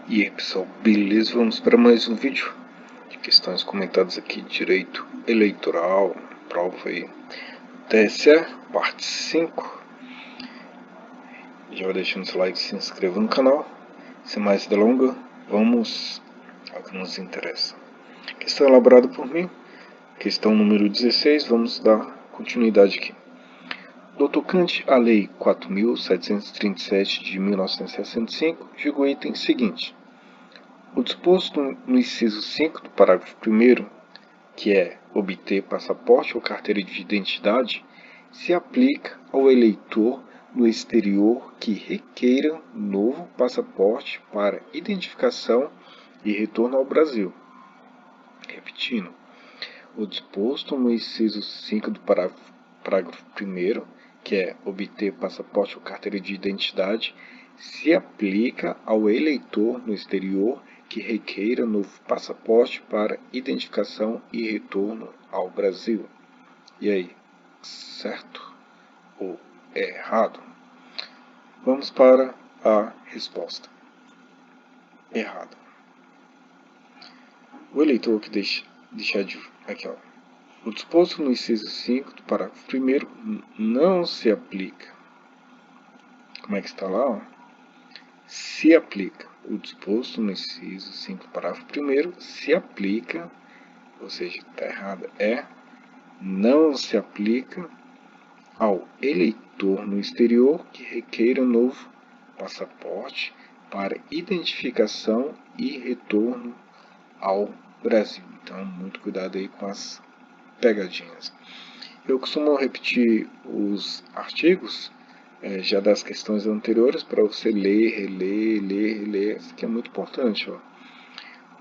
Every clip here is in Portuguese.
E aí pessoal, beleza? Vamos para mais um vídeo de questões comentadas aqui, direito eleitoral, prova aí, TSE, parte 5. Já vai deixando seu like, se inscreva no canal. Sem mais delongas, vamos ao que nos interessa. Questão elaborada por mim, questão número 16, vamos dar continuidade aqui. No tocante à Lei 4.737 de 1965, julga o item seguinte. O disposto no inciso 5 do parágrafo 1º, que é obter passaporte ou carteira de identidade, se aplica ao eleitor no exterior que requeira novo passaporte para identificação e retorno ao Brasil. Repetindo, o disposto no inciso 5 do parágrafo 1º, que é obter passaporte ou carteira de identidade, se aplica ao eleitor no exterior que requeira novo passaporte para identificação e retorno ao Brasil. E aí, certo ou errado? Vamos para a resposta. Errado. O eleitor que deixar de... Aqui, ó. O disposto no inciso 5 do parágrafo 1º não se aplica. Como é que está lá? Ó? Se aplica. O disposto no inciso 5 do parágrafo 1º se aplica, ou seja, está errado, não se aplica ao eleitor no exterior que requeira novo passaporte para identificação e retorno ao Brasil. Então, muito cuidado aí com as pegadinhas. Eu costumo repetir os artigos já das questões anteriores para você ler, reler. Isso aqui é muito importante. Ó.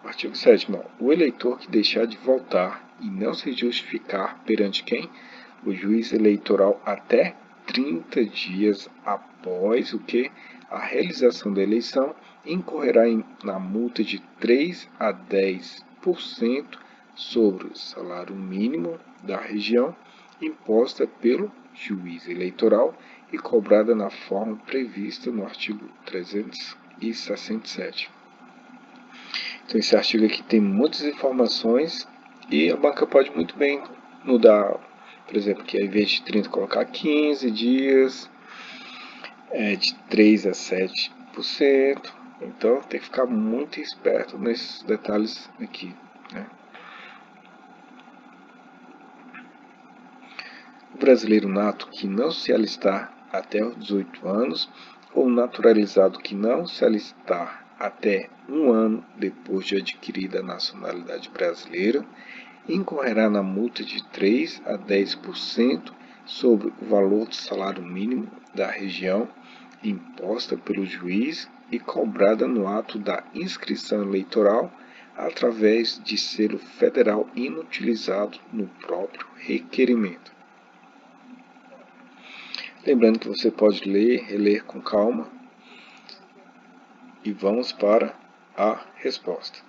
O artigo 7º. O eleitor que deixar de votar e não se justificar perante quem? O juiz eleitoral até 30 dias após o que? A realização da eleição incorrerá na multa de 3 a 10% sobre o salário mínimo da região imposta pelo juiz eleitoral e cobrada na forma prevista no artigo 367. Então esse artigo aqui tem muitas informações e a banca pode muito bem mudar, por exemplo, que ao invés de 30 colocar 15 dias, de 3 a 7%. Então tem que ficar muito esperto nesses detalhes aqui. Né? O brasileiro nato que não se alistar até os 18 anos ou naturalizado que não se alistar até um ano depois de adquirida a nacionalidade brasileira incorrerá na multa de 3 a 10% sobre o valor do salário mínimo da região imposta pelo juiz e cobrada no ato da inscrição eleitoral através de selo federal inutilizado no próprio requerimento. Lembrando que você pode ler, reler com calma. E vamos para a resposta.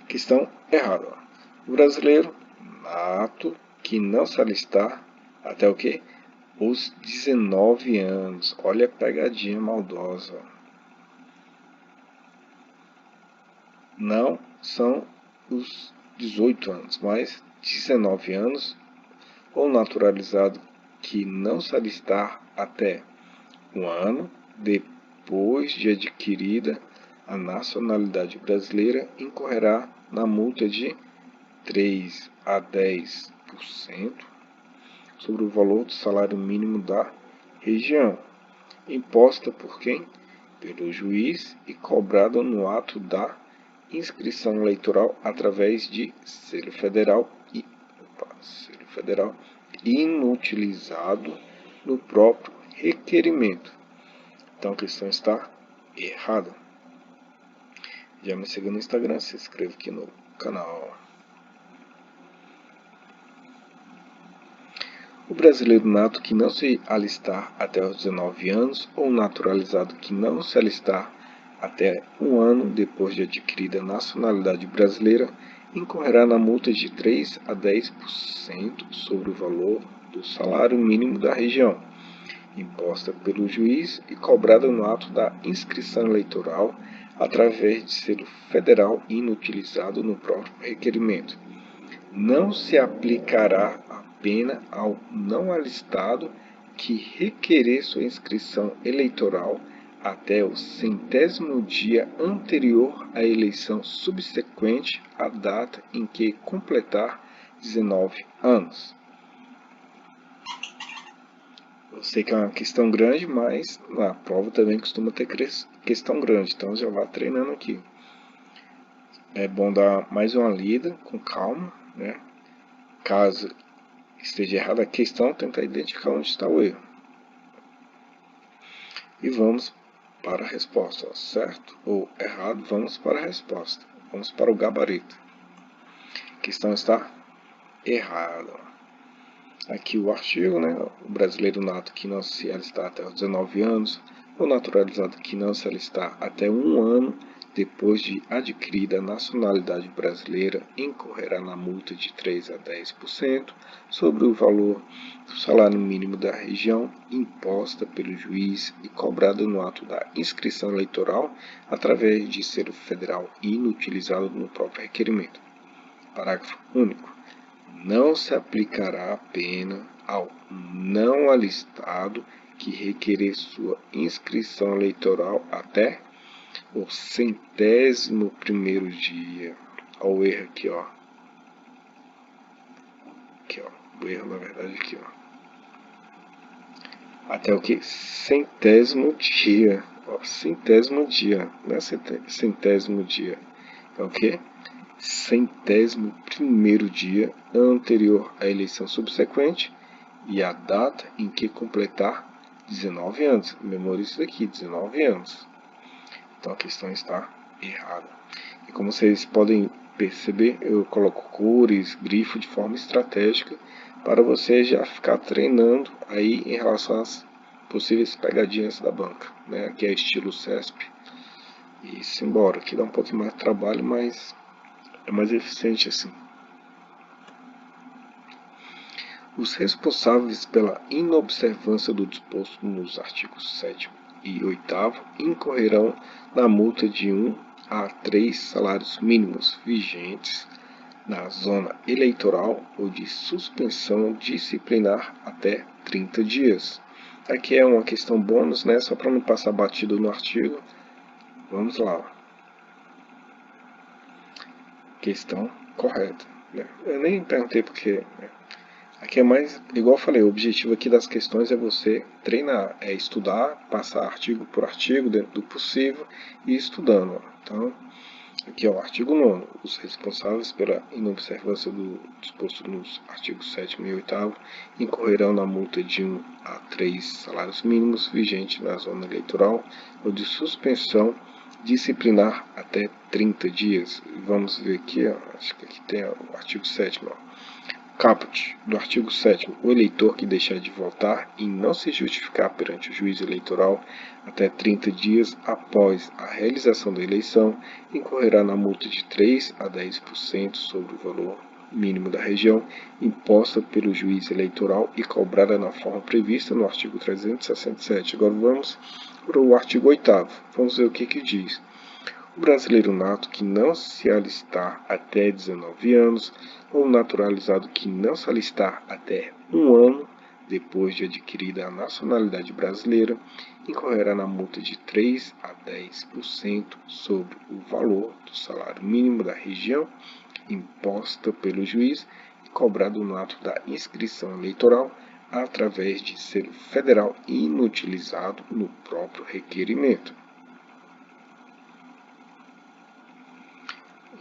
Questão errada. O brasileiro nato que não se alistar até o quê? Os 19 anos. Olha a pegadinha maldosa. Não são os 18 anos, mas 19 anos ou naturalizado que não se alistar até um ano depois de adquirida a nacionalidade brasileira incorrerá na multa de 3 a 10% sobre o valor do salário mínimo da região, imposta por quem? Pelo juiz e cobrada no ato da inscrição eleitoral através de selo federal inutilizado no próprio requerimento. Então a questão está errada. Já me siga no Instagram, se inscreva aqui no canal. O brasileiro nato que não se alistar até os 19 anos ou naturalizado que não se alistar até um ano depois de adquirida a nacionalidade brasileira incorrerá na multa de 3 a 10% sobre o valor do salário mínimo da região, imposta pelo juiz e cobrada no ato da inscrição eleitoral através de selo federal inutilizado no próprio requerimento. Não se aplicará a pena ao não alistado que requerer sua inscrição eleitoral até o 100º dia anterior à eleição subsequente à data em que completar 19 anos. Eu sei que é uma questão grande, mas na prova também costuma ter questão grande, então já vá treinando aqui. É bom dar mais uma lida com calma, né? Caso esteja errada a questão, tentar identificar onde está o erro. E vamos para a resposta, ó, certo ou errado, vamos para a resposta. Vamos para o gabarito. A questão está errada. Aqui o artigo, né? O brasileiro nato que não se alistar até os 19 anos, o naturalizado que não se alistar até 1 ano depois de adquirida a nacionalidade brasileira incorrerá na multa de 3 a 10% sobre o valor do salário mínimo da região imposta pelo juiz e cobrada no ato da inscrição eleitoral através de selo federal inutilizado no próprio requerimento. Parágrafo único. Não se aplicará a pena ao não alistado que requerer sua inscrição eleitoral até o 100º dia. Olha o erro aqui, ó. Aqui, ó. O erro, na verdade, aqui, ó. Até o que? 100º dia. Ó, 100º dia. Não é 100º dia. É o que? 100º dia anterior à eleição subsequente e a data em que completar 19 anos. Memorize isso daqui, 19 anos. Então a questão está errada. E como vocês podem perceber, eu coloco cores, grifo de forma estratégica para você já ficar treinando aí em relação às possíveis pegadinhas da banca, né? Aqui é estilo CESP. E simbora, aqui dá um pouquinho mais de trabalho, mas é mais eficiente assim. Os responsáveis pela inobservância do disposto nos artigos 7º e 8º incorrerão na multa de 1 a 3 salários mínimos vigentes na zona eleitoral ou de suspensão disciplinar até 30 dias. Aqui é uma questão bônus, né? Só para não passar batido no artigo. Vamos lá. Questão correta, né? Eu nem perguntei porque, né? Aqui é mais, igual eu falei, o objetivo aqui das questões é você treinar, é estudar, passar artigo por artigo dentro do possível e ir estudando. Então, aqui é o artigo 9º. Os responsáveis pela inobservância do disposto nos artigos 7º e 8º incorrerão na multa de 1 a 3 salários mínimos vigente na zona eleitoral ou de suspensão disciplinar até 30 dias. Vamos ver aqui, ó, acho que aqui tem o artigo 7º. Ó. Caput do artigo 7º. O eleitor que deixar de votar e não se justificar perante o juiz eleitoral até 30 dias após a realização da eleição incorrerá na multa de 3 a 10% sobre o valor mínimo da região imposta pelo juiz eleitoral e cobrada na forma prevista no artigo 367. Agora vamos para o artigo 8º. Vamos ver o que diz. O brasileiro nato que não se alistar até 19 anos ou naturalizado que não se alistar até 1 ano depois de adquirida a nacionalidade brasileira incorrerá na multa de 3 a 10% sobre o valor do salário mínimo da região imposta pelo juiz e cobrado no ato da inscrição eleitoral através de selo federal inutilizado no próprio requerimento.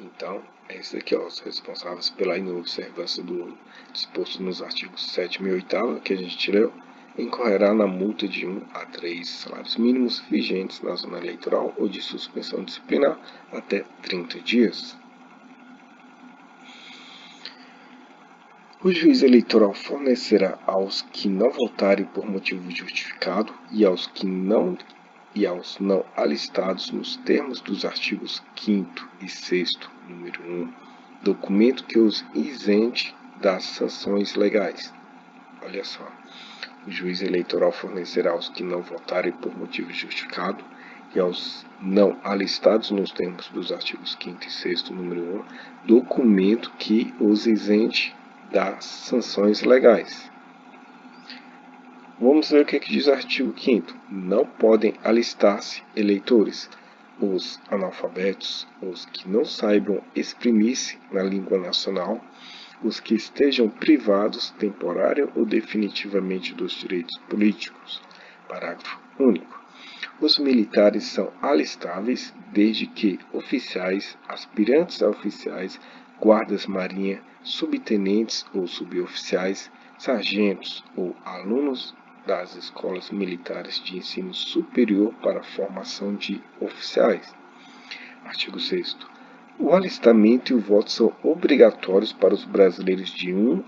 Então, é isso aqui, ó, os responsáveis pela inobservância do disposto nos artigos 7º e 8º, que a gente leu, incorrerá na multa de 1 a 3 salários mínimos vigentes na zona eleitoral ou de suspensão disciplinar até 30 dias. O juiz eleitoral fornecerá aos que não votarem por motivo justificado e aos não alistados nos termos dos artigos 5º e 6º, número 1, documento que os isente das sanções legais. Olha só. o juiz eleitoral fornecerá aos que não votarem por motivo justificado e aos não alistados nos termos dos artigos 5º e 6º, número 1, documento que os isente das sanções legais. Vamos ver o que diz o artigo 5º. Não podem alistar-se eleitores os analfabetos, os que não saibam exprimir-se na língua nacional, os que estejam privados temporária ou definitivamente dos direitos políticos. Parágrafo único. Os militares são alistáveis desde que oficiais, aspirantes a oficiais, guardas marinha, subtenentes ou suboficiais, sargentos ou alunos das escolas militares de ensino superior para a formação de oficiais. Artigo 6º. O alistamento e o voto são obrigatórios para os brasileiros de um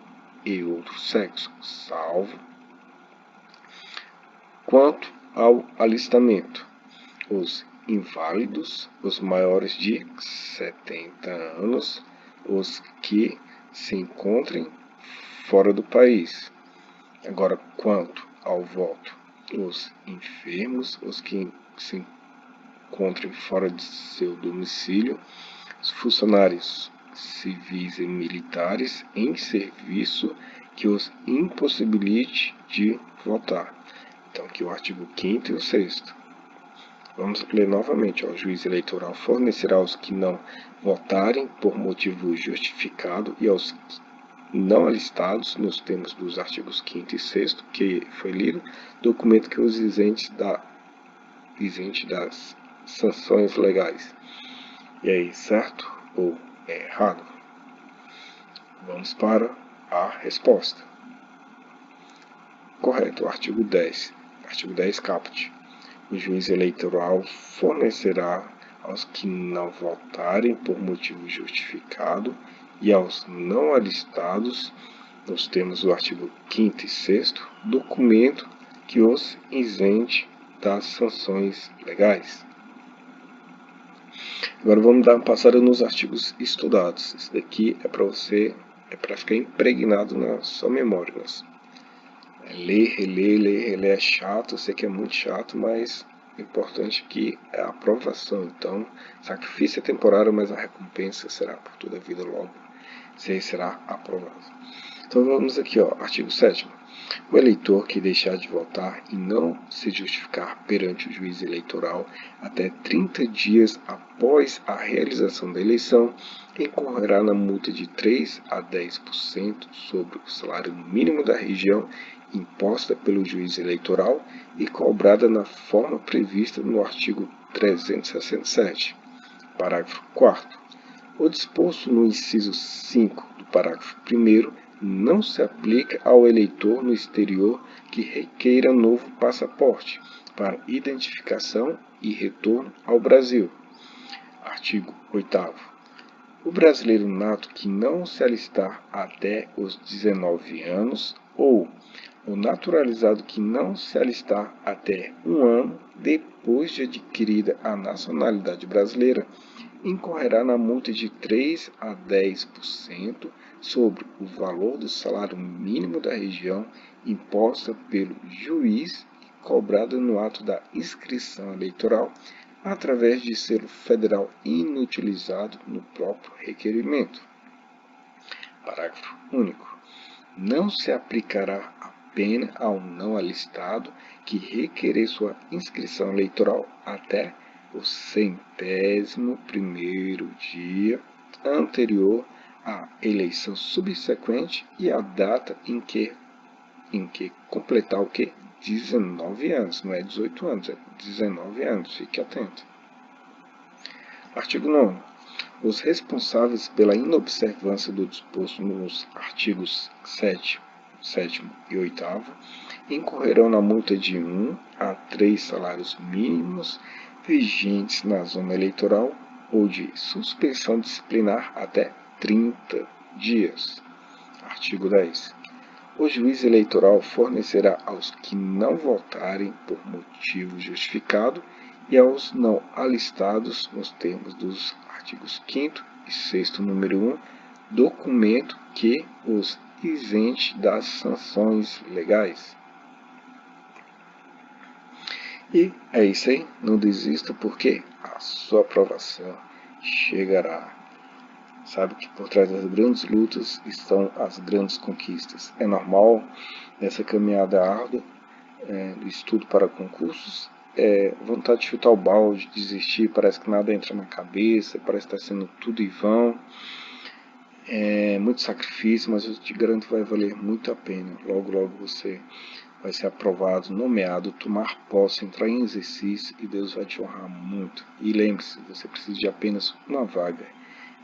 e outro sexo, salvo quanto ao alistamento, os inválidos, os maiores de 70 anos, os que se encontrem fora do país. Agora, quanto ao voto, os enfermos, os que se encontrem fora de seu domicílio, os funcionários civis e militares em serviço que os impossibilite de votar. Então, aqui o artigo 5º e o 6º. Vamos ler novamente. O juiz eleitoral fornecerá aos que não votarem por motivo justificado e aos não alistados nos termos dos artigos 5º e 6º, que foi lido, documento que os isente das sanções legais. E aí, certo ou errado? Vamos para a resposta. Correto, artigo 10. Artigo 10, caput. O juiz eleitoral fornecerá aos que não votarem por motivo justificado e aos não alistados, nos termos do artigo 5º e 6º, documento que os isente das sanções legais. Agora vamos dar uma passada nos artigos estudados. Isso daqui é para ficar impregnado na sua memória. Ler, reler é chato, eu sei que é muito chato, mas o importante aqui é a aprovação. Então, sacrifício é temporário, mas a recompensa será por toda a vida logo. Você será aprovado. Então vamos aqui, artigo 7º. O eleitor que deixar de votar e não se justificar perante o juiz eleitoral até 30 dias após a realização da eleição, incorrerá na multa de 3 a 10% sobre o salário mínimo da região imposta pelo juiz eleitoral e cobrada na forma prevista no artigo 367. Parágrafo 4º. O disposto no inciso 5 do parágrafo 1º não se aplica ao eleitor no exterior que requeira novo passaporte para identificação e retorno ao Brasil. Artigo 8º. O brasileiro nato que não se alistar até os 19 anos ou o naturalizado que não se alistar até 1 ano depois de adquirida a nacionalidade brasileira incorrerá na multa de 3 a 10% sobre o valor do salário mínimo da região imposta pelo juiz e cobrada no ato da inscrição eleitoral através de selo federal inutilizado no próprio requerimento. Parágrafo único. Não se aplicará a pena ao não alistado que requerer sua inscrição eleitoral até o 100º dia anterior à eleição subsequente e à data em que completar o que? 19 anos, não é 18 anos, é 19 anos, fique atento. Artigo 9º. Os responsáveis pela inobservância do disposto nos artigos 7º e 8º incorrerão na multa de 1 a 3 salários mínimos vigentes na zona eleitoral ou de suspensão disciplinar até 30 dias. Artigo 10. O juiz eleitoral fornecerá aos que não votarem por motivo justificado e aos não alistados nos termos dos artigos 5º e 6º, número 1, documento que os isente das sanções legais. E é isso aí, não desista porque a sua aprovação chegará. Sabe que por trás das grandes lutas estão as grandes conquistas. É normal nessa caminhada árdua do estudo para concursos, vontade de chutar o balde, desistir, parece que nada entra na cabeça, parece que está sendo tudo em vão. É muito sacrifício, mas eu te garanto que vai valer muito a pena. Logo, logo você vai ser aprovado, nomeado, tomar posse, entrar em exercício e Deus vai te honrar muito. E lembre-se, você precisa de apenas uma vaga.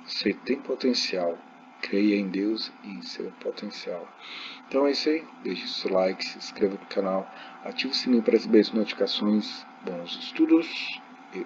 Você tem potencial. Creia em Deus e em seu potencial. Então é isso aí. Deixe o seu like, se inscreva no canal, ative o sininho para receber as notificações. Bons estudos e